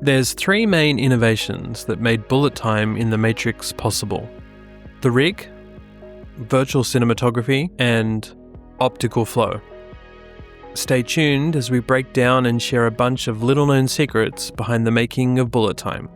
There's three main innovations that made bullet time in the Matrix possible: the rig, virtual cinematography, and optical flow. Stay tuned as we break down and share a bunch of little-known secrets behind the making of bullet time.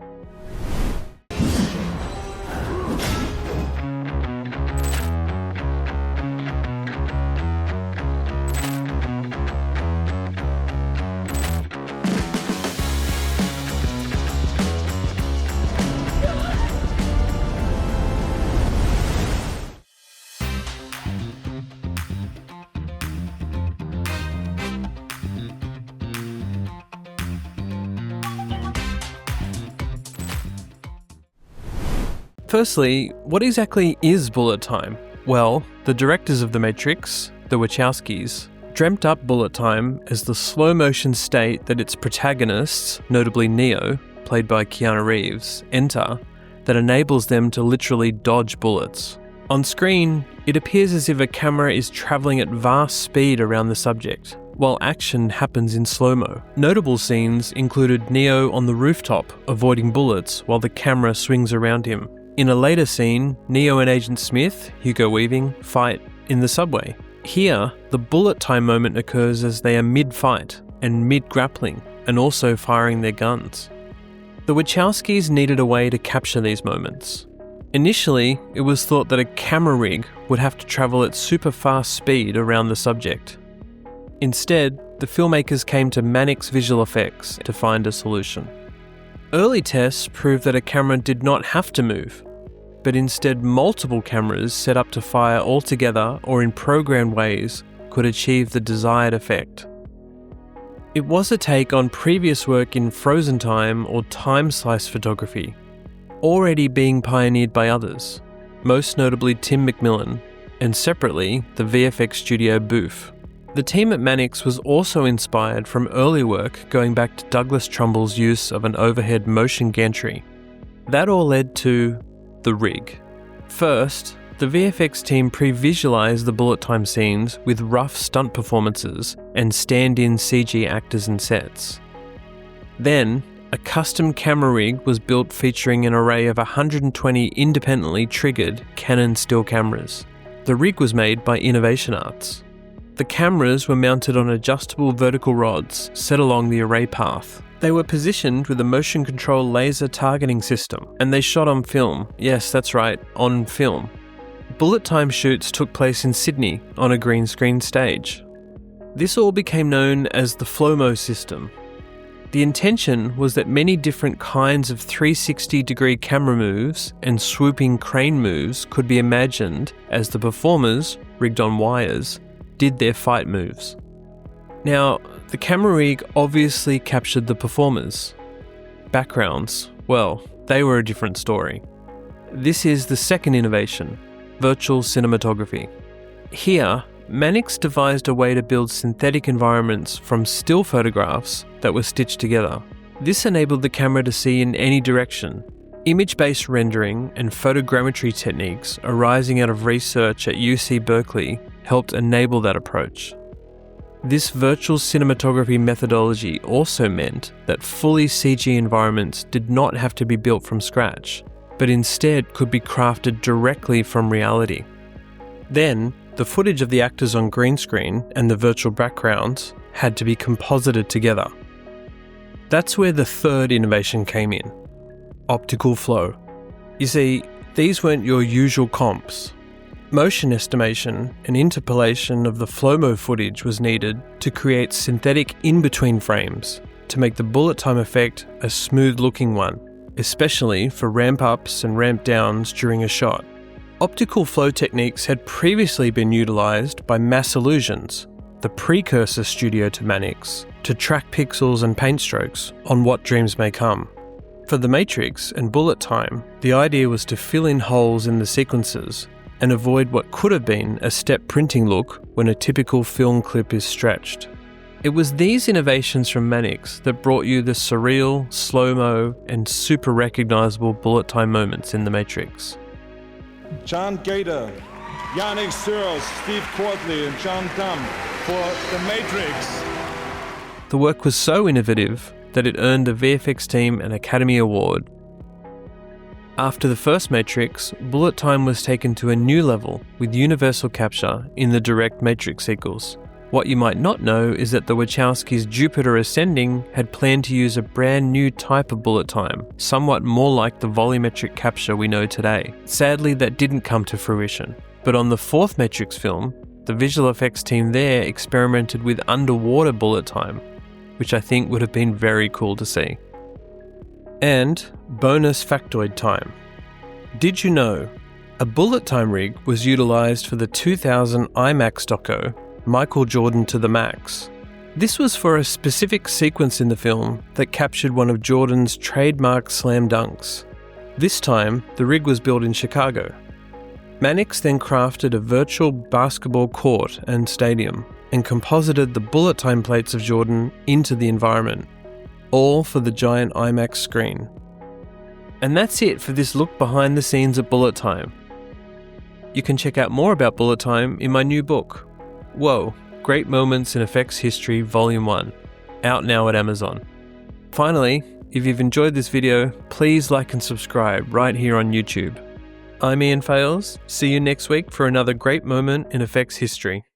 Firstly, what exactly is bullet time? Well, the directors of The Matrix, the Wachowskis, dreamt up bullet time as the slow-motion state that its protagonists, notably Neo, played by Keanu Reeves, enter, that enables them to literally dodge bullets. On screen, it appears as if a camera is travelling at vast speed around the subject, while action happens in slow-mo. Notable scenes included Neo on the rooftop avoiding bullets while the camera swings around him. In a later scene, Neo and Agent Smith, Hugo Weaving, fight in the subway. Here, the bullet time moment occurs as they are mid-fight and mid-grappling, and also firing their guns. The Wachowskis needed a way to capture these moments. Initially, it was thought that a camera rig would have to travel at super fast speed around the subject. Instead, the filmmakers came to Mannix Visual Effects to find a solution. Early tests proved that a camera did not have to move, but instead multiple cameras set up to fire all together or in programmed ways could achieve the desired effect. It was a take on previous work in frozen time or time slice photography, already being pioneered by others, most notably Tim McMillan, and separately the VFX studio Booth. The team at Mannix was also inspired from early work going back to Douglas Trumbull's use of an overhead motion gantry. That all led to the rig. First, the VFX team pre-visualized the bullet time scenes with rough stunt performances and stand-in CG actors and sets. Then, a custom camera rig was built featuring an array of 120 independently triggered Canon still cameras. The rig was made by Innovation Arts. The cameras were mounted on adjustable vertical rods set along the array path. They were positioned with a motion control laser targeting system, and they shot on film. Yes, that's right, on film. Bullet time shoots took place in Sydney on a green screen stage. This all became known as the Flow-Mo system. The intention was that many different kinds of 360-degree camera moves and swooping crane moves could be imagined as the performers, rigged on wires, did their fight moves. Now, the camera rig obviously captured the performers. Backgrounds, well, they were a different story. This is the second innovation, virtual cinematography. Here, Mannix devised a way to build synthetic environments from still photographs that were stitched together. This enabled the camera to see in any direction. Image-based rendering and photogrammetry techniques arising out of research at UC Berkeley helped enable that approach. This virtual cinematography methodology also meant that fully CG environments did not have to be built from scratch, but instead could be crafted directly from reality. Then, the footage of the actors on green screen and the virtual backgrounds had to be composited together. That's where the third innovation came in: optical flow. You see, these weren't your usual comps. Motion estimation and interpolation of the flow-mo footage was needed to create synthetic in-between frames to make the bullet time effect a smooth-looking one, especially for ramp-ups and ramp-downs during a shot. Optical flow techniques had previously been utilised by Reallusion, the precursor studio to Mannix, to track pixels and paint strokes on What Dreams May Come. For The Matrix and bullet time, the idea was to fill in holes in the sequences and avoid what could have been a step printing look when a typical film clip is stretched. It was these innovations from Mannix that brought you the surreal, slow-mo, and super recognisable bullet time moments in The Matrix. John Gator, Yannick Searles, Steve Quartley, and John Dunn for The Matrix. The work was so innovative that it earned the VFX team an Academy Award. After the first Matrix, bullet time was taken to a new level with universal capture in the direct Matrix sequels. What you might not know is that the Wachowskis' Jupiter Ascending had planned to use a brand new type of bullet time, somewhat more like the volumetric capture we know today. Sadly, that didn't come to fruition. But on the fourth Matrix film, the visual effects team there experimented with underwater bullet time, which I think would have been very cool to see. And bonus factoid time. Did you know a bullet time rig was utilised for the 2000 IMAX doco, Michael Jordan to the Max? This was for a specific sequence in the film that captured one of Jordan's trademark slam dunks. This time, the rig was built in Chicago. Mannix then crafted a virtual basketball court and stadium and composited the bullet time plates of Jordan into the environment, all for the giant IMAX screen. And that's it for this look behind the scenes at bullet time. You can check out more about bullet time in my new book, Whoa, Great Moments in Effects History Volume 1, out now at Amazon. Finally, if you've enjoyed this video, please like and subscribe right here on YouTube. I'm Ian Fales. See you next week for another great moment in effects history.